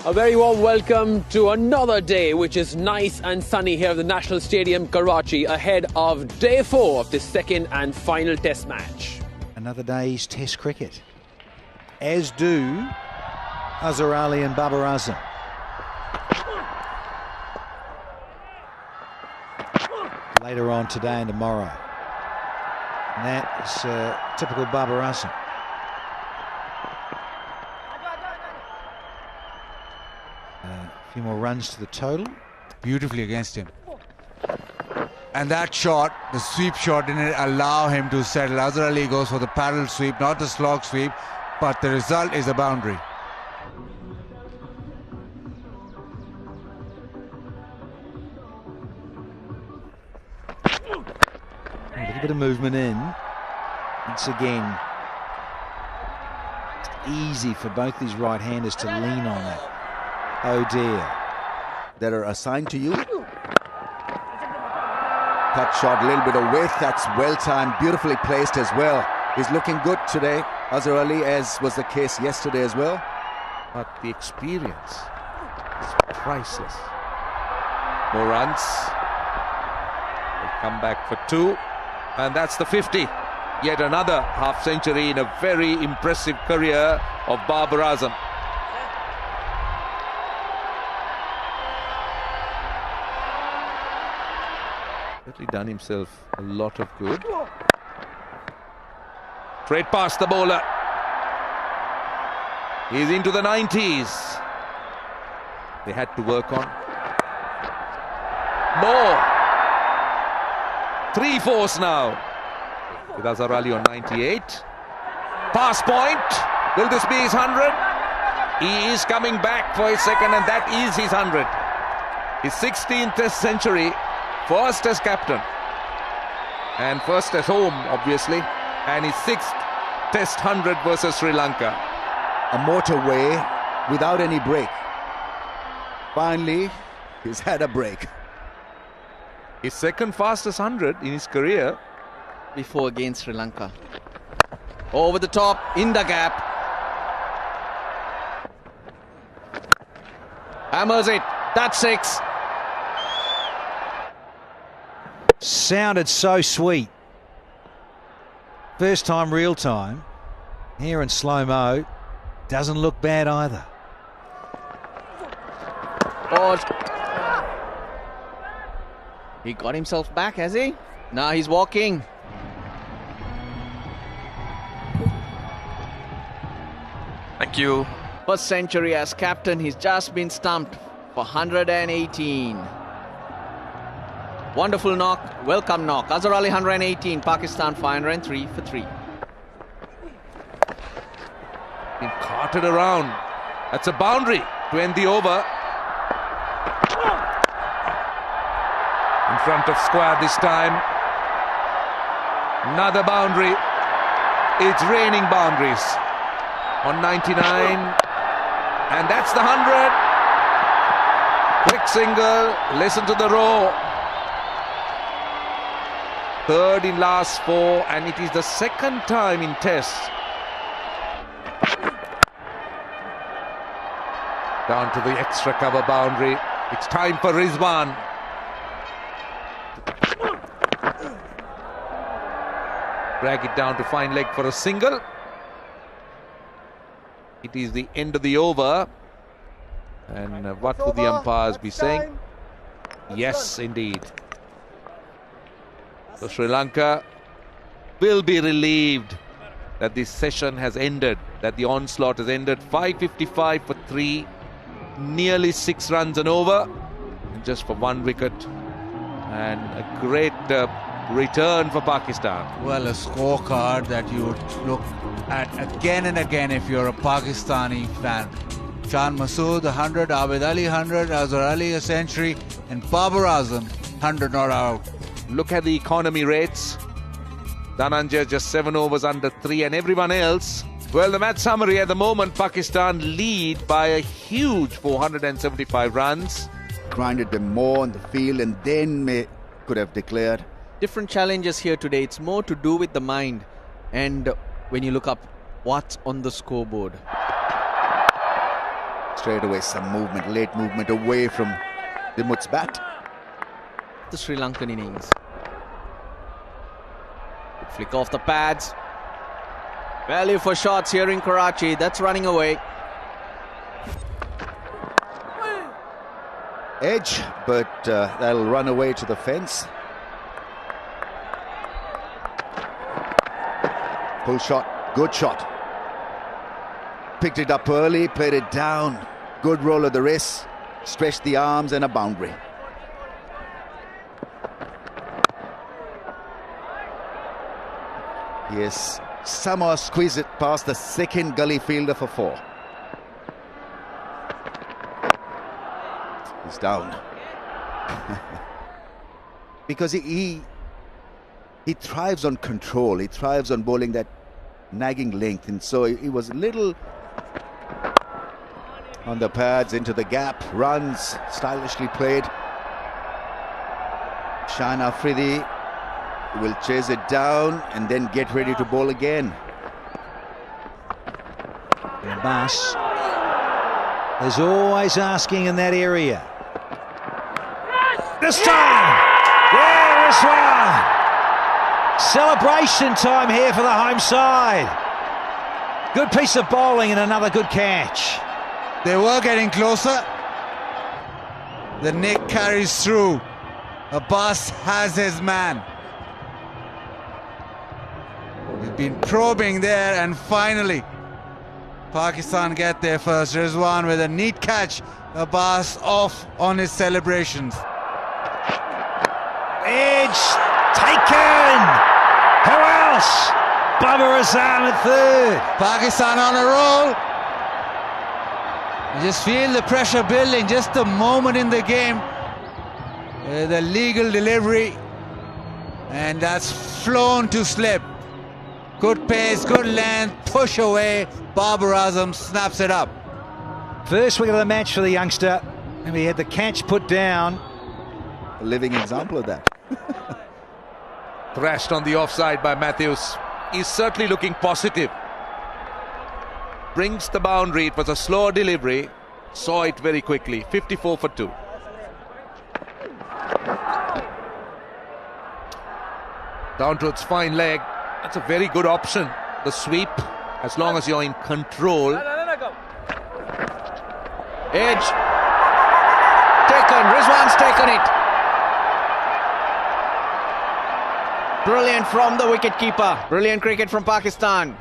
A very warm welcome to another day which is nice and sunny here at the National Stadium, Karachi, ahead of day 4 of the second and final test match. Another day's test cricket, as do Azhar Ali and Babar Azam. Later on today and tomorrow. And that is typical Babar Azam. A few more runs to the total. Beautifully against him. And that shot, the sweep shot, didn't allow him to settle. Azhar Ali goes for the parallel sweep, not the slog sweep, but the result is a boundary. A little bit of movement in. Once again, it's easy for both these right-handers to lean on that. Oh dear. That are assigned to you. Cut shot, a little bit of width. That's well timed, beautifully placed as well. He's looking good today, Azhar Ali, as was the case yesterday as well. But the experience is priceless. More runs. They come back for 2, and that's the 50. Yet another half century in a very impressive career of Babar Azam. Certainly done himself a lot of good. Straight past the bowler. He's into the 90s. They had to work on more. 3-4s now. With Azhar Ali on 98. Pass point. Will this be his 100? He is coming back for his second, and that is his 100. His 16th Test century. First as captain, and first at home, obviously, and his 6th Test 100 versus Sri Lanka. A motorway without any break. Finally, he's had a break. His second fastest 100 in his career. Before against Sri Lanka. Over the top, in the gap. Hammers it. That's 6. Sounded so sweet. First time real time. Here in slow-mo. Doesn't look bad either. Oh, he got himself back, has he? Now he's walking. Thank you. First century as captain. He's just been stumped for 118. Wonderful knock, welcome knock. Azhar Ali 118, Pakistan 503 for 3. Been carted around. That's a boundary to end the over. In front of square this time. Another boundary. It's raining boundaries on 99. And that's the 100. Quick single. Listen to the roar. Third in last 4, and it is the second time in Tests. Down to the extra cover boundary. It's time for Rizwan. Drag it down to fine leg for a single. It is the end of the over. And what would the umpires be saying? Yes, indeed. So Sri Lanka will be relieved that this session has ended, that the onslaught has ended. 555 for 3, nearly 6 runs and over, and just for 1 wicket. And a great return for Pakistan. Well, a scorecard that you would look at again and again if you're a Pakistani fan. Shan Masood 100, Abid Ali 100, Azhar Ali a century, and Babar Azam 100 not out. Look at the economy rates. Dhananjay just 7 overs under 3, and everyone else. Well, the match summary at the moment, Pakistan lead by a huge 475 runs. Grinded them more on the field and then could have declared. Different challenges here today. It's more to do with the mind. And when you look up what's on the scoreboard. Straight away some movement, late movement away from Dimuth's bat. The Sri Lankan innings. Good flick off the pads. Value for shots here in Karachi. That's running away. Edge, but that'll run away to the fence. Pull shot, good shot. Picked it up early, played it down. Good roll of the wrist, stretched the arms and a boundary. Yes, somehow squeeze it past the second gully fielder for 4. He's down. Because he thrives on control. He thrives on bowling that nagging length, and so he was a little on the pads, into the gap, runs, stylishly played. Shan Afridi will chase it down and then get ready to bowl again. Abbas is always asking in that area. This time! Yeah, this one! Celebration time here for the home side. Good piece of bowling and another good catch. They were getting closer. The nick carries through. Abbas has his man. He's been probing there, and finally Pakistan get there first. Rizwan with a neat catch. Abbas off on his celebrations. Edge taken. Who else? Babar Azam at third. Pakistan on a roll. You just feel the pressure building, just a moment in the game. The legal delivery, and that's flown to slip. Good pace, good length, push away. Babar Azam snaps it up. First wicket of the match for the youngster, and he had the catch put down. A living example of that. Thrashed on the offside by Matthews. He's certainly looking positive. Brings the boundary. It was a slow delivery. Saw it very quickly. 54 for 2. Down to its fine leg. That's a very good option. The sweep, as long as you're in control. Edge. Taken. Rizwan's taken it. Brilliant from the wicketkeeper. Brilliant cricket from Pakistan.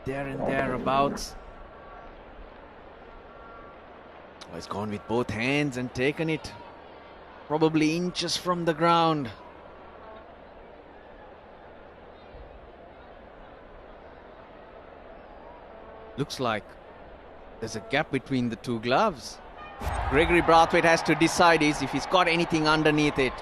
There and thereabouts. Oh, he's gone with both hands and taken it. Probably inches from the ground. Looks like there's a gap between the two gloves. Gregory Brathwaite has to decide if he's got anything underneath it.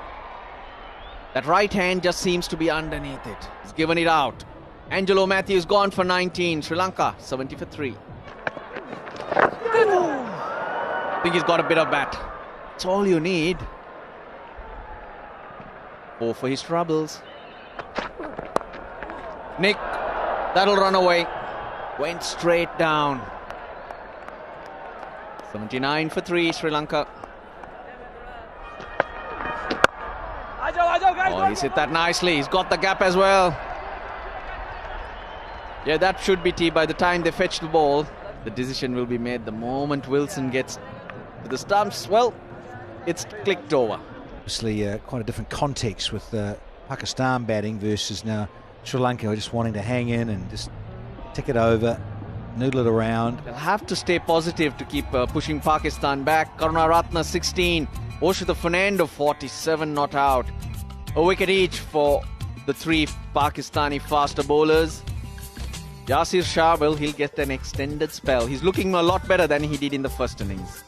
That right hand just seems to be underneath it. He's given it out. Angelo Matthews gone for 19. Sri Lanka 70 for 3. I think he's got a bit of bat. That's all you need. 4 for his troubles. Nick, that'll run away. Went straight down. 79 for 3, Sri Lanka. Oh, he's hit that nicely. He's got the gap as well. Yeah, that should be T. By the time they fetch the ball, the decision will be made the moment Wilson gets to the stumps. Well, it's clicked over. Obviously, quite a different context with Pakistan batting versus now Sri Lanka just wanting to hang in and just tick it over, noodle it around. They'll have to stay positive to keep pushing Pakistan back. Karunaratne 16, Oshita Fernando 47 not out. A wicket each for the 3 Pakistani faster bowlers. Yasir Shah, well, he'll get an extended spell. He's looking a lot better than he did in the first innings.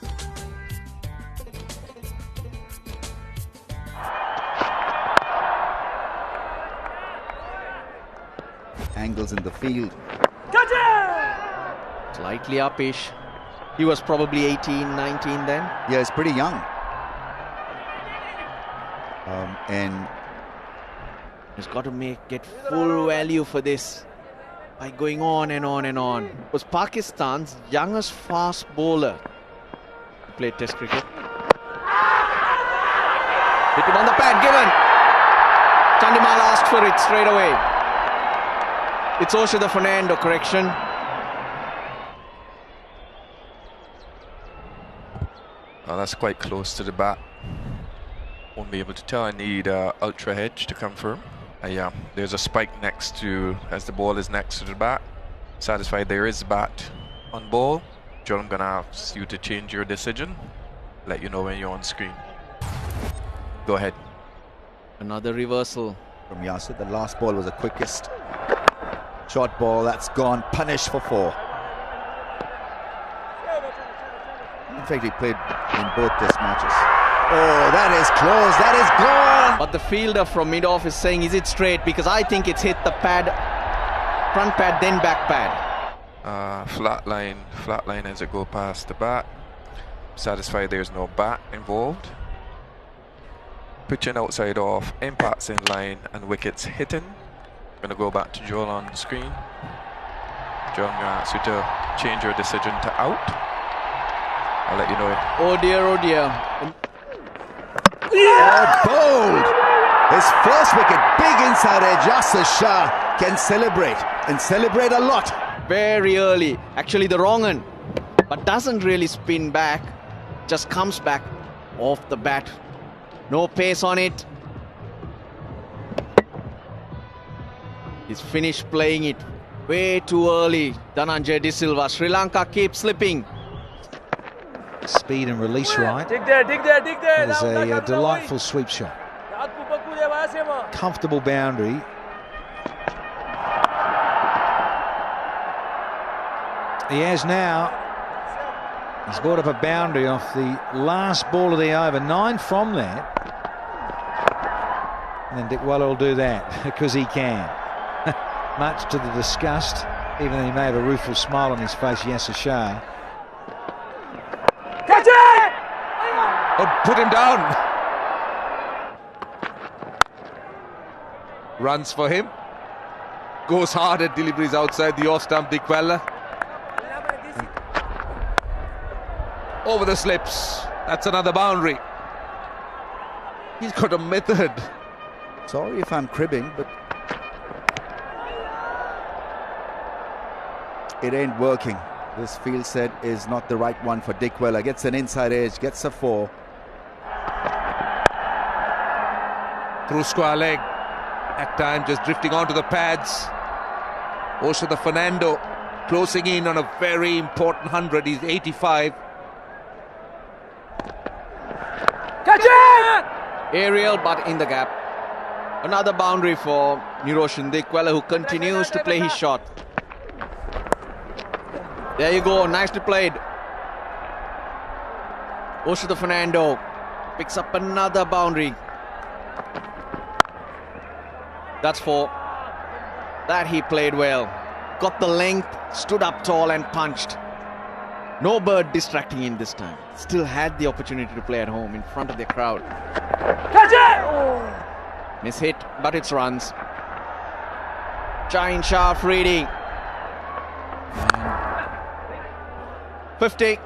Angles in the field. Slightly upish. He was probably 18, 19 then. Yeah, he's pretty young. And he's got to get full value for this. by going on and on and on. It was Pakistan's youngest fast bowler who played Test cricket. Hit him on the pad, given. Chandimal asked for it straight away. It's Oshida Fernando, correction. Oh, that's quite close to the bat. Won't be able to tell. I need ultra hedge to confirm. Yeah, there's a spike next to, as the ball is next to the bat. Satisfied there is bat on ball. John, I'm gonna ask you to change your decision. Let you know when you're on screen. Go ahead. Another reversal from Yasir. The last ball was the quickest. Short ball, that's gone. Punished for 4. In fact, he played in both test matches. Oh, that is close. That is gone. But the fielder from mid-off is saying, is it straight? Because I think it's hit the pad, front pad, then back pad. Flat line as it go past the bat. Satisfied there's no bat involved. Pitching outside off, impacts in line, and wickets hitting. Gonna go back to Joel on the screen. Joel, I'm gonna ask you to change your decision to out. I'll let you know. Oh dear, oh dear. Oh, bold! His first wicket, big inside edge. Yasir Shah can celebrate, and celebrate a lot. Very early, actually the wrong one, but doesn't really spin back, just comes back off the bat. No pace on it. He's finished playing it way too early. Dhananjay De Silva. Sri Lanka keeps slipping. Speed and release right. Dig there. There's a delightful sweep shot. Comfortable boundary. He has now. He's brought up a boundary off the last ball of the over. 9 from that. And then Dickwalla will do that because he can. Much to the disgust, even though he may have a rueful smile on his face, Yasir Shah. Catch it! Oh, put him down. Runs for him. Goes hard at deliveries outside the off stump, Dickwalla. Over the slips. That's another boundary. He's got a method. Sorry if I'm cribbing, but it ain't working. This field set is not the right one for Dickwalla. Gets an inside edge, gets a 4. Through square leg. At time just drifting onto the pads. Oshida Fernando closing in on a very important 100. He's 85. Catch it! Aerial, but in the gap. Another boundary for Niroshan Dickwalla, who continues to play his shot. There you go, nicely played. Oshida Fernando picks up another boundary. That's 4. That he played well. Got the length, stood up tall and punched. No bird distracting him this time. Still had the opportunity to play at home in front of the crowd. Catch it! Oh. Miss hit, but it's runs. Giant sharp reading. 50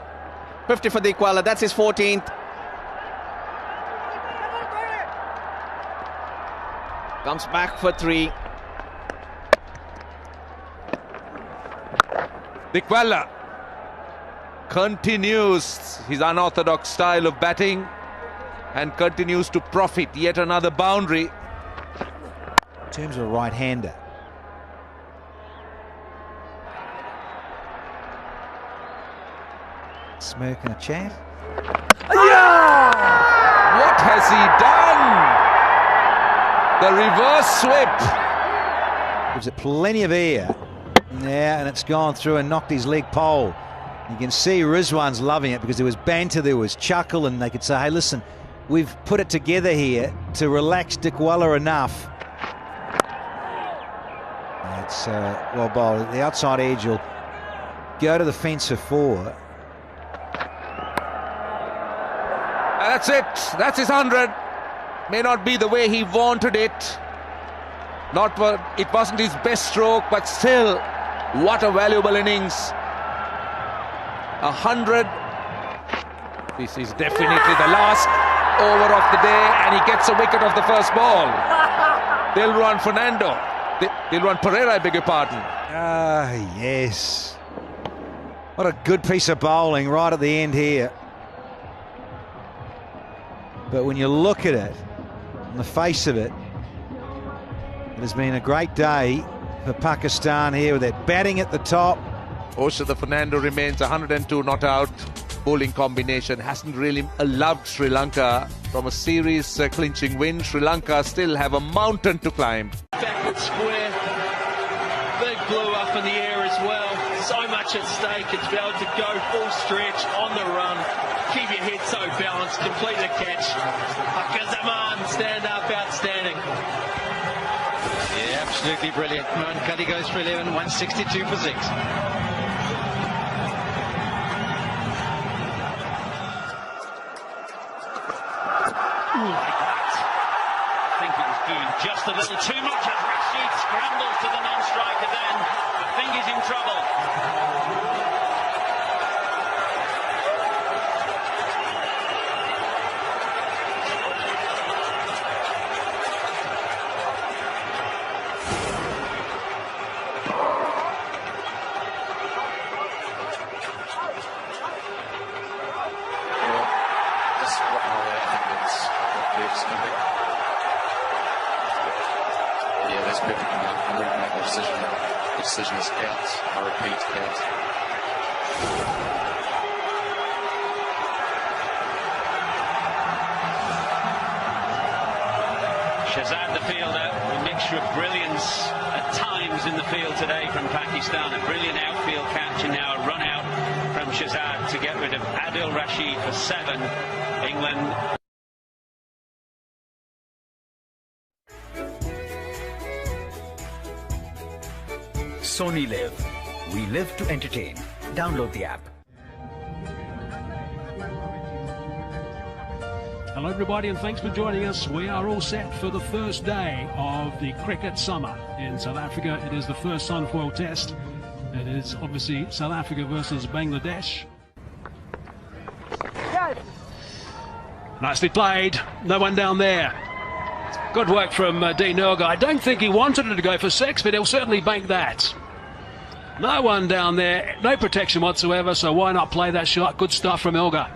for Dickwalla. That's his 14th. Comes back for 3. Dickwalla continues his unorthodox style of batting and continues to profit. Yet another boundary. In terms of a right-hander. Smirk and a chat. Yeah! What has he done? The reverse sweep. Gives it plenty of air. Yeah, and it's gone through and knocked his leg pole. You can see Rizwan's loving it because there was banter, there was chuckle, and they could say, hey, listen, we've put it together here to relax Dickwalla enough. It's well bowled. The outside edge will go to the fence for 4. That's it. That's his 100. May not be the way he wanted it. It wasn't his best stroke, but still What a valuable innings. 100. This is definitely the last over of the day, and he gets a wicket off the first ball. They'll run Fernando. They'll run Pereira, I beg your pardon. Ah, yes. What a good piece of bowling right at the end here. But when you look at it, on the face of it, it has been a great day for Pakistan here with their batting at the top. The Fernando remains 102 not out. Bowling combination hasn't really allowed Sri Lanka from a series clinching win. Sri Lanka still have a mountain to climb. Backward square, big blue up in the air as well. So much at stake. It's be able to go full stretch on the run. Keep your head so balanced. Complete the catch. Akazaman, stand up, outstanding. Yeah, absolutely brilliant. Mohan Cuddy goes for 11, 162 for 6. I think it was doing just a little too much as Rashid scrambles to the non-striker then. I think he's in trouble. Yeah, that's perfect. I wouldn't make the decision. The decision is out. I repeat, out. Shahzad, the fielder, a mixture of brilliance at times in the field today from Pakistan. A brilliant outfield catch and now a run out from Shahzad to get rid of Adil Rashid for 7. England. Sony Live. We live to entertain. Download the app. Hello everybody and thanks for joining us. We are all set for the first day of the cricket summer in South Africa. It is the first Sunfoil test. It is obviously South Africa versus Bangladesh. Nicely played. No one down there. Good work from Dean Elgar. I don't think he wanted it to go for 6, but he'll certainly bank that. No one down there. No protection whatsoever, so why not play that shot? Good stuff from Elgar.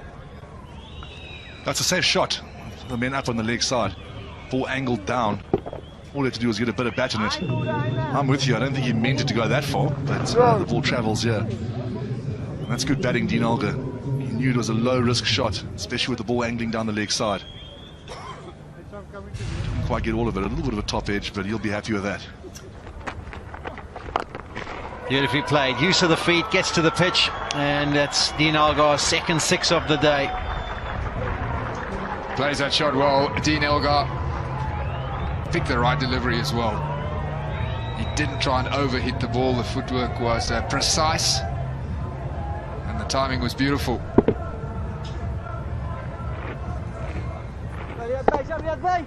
That's a safe shot. The men up on the leg side. Ball angled down. All he had to do was get a bit of bat in it. I'm with you. I don't think he meant it to go that far, but the ball travels here. And that's good batting, Dean Elgar. He knew it was a low-risk shot, especially with the ball angling down the leg side. Didn't quite get all of it. A little bit of a top edge, but he'll be happy with that. Beautifully played. Use of the feet, gets to the pitch, and that's Dean Elgar's second 6 of the day. Plays that shot well. Dean Elgar picked the right delivery as well. He didn't try and overhit the ball. The footwork was precise, and the timing was beautiful. Vai, vai, vai, vai.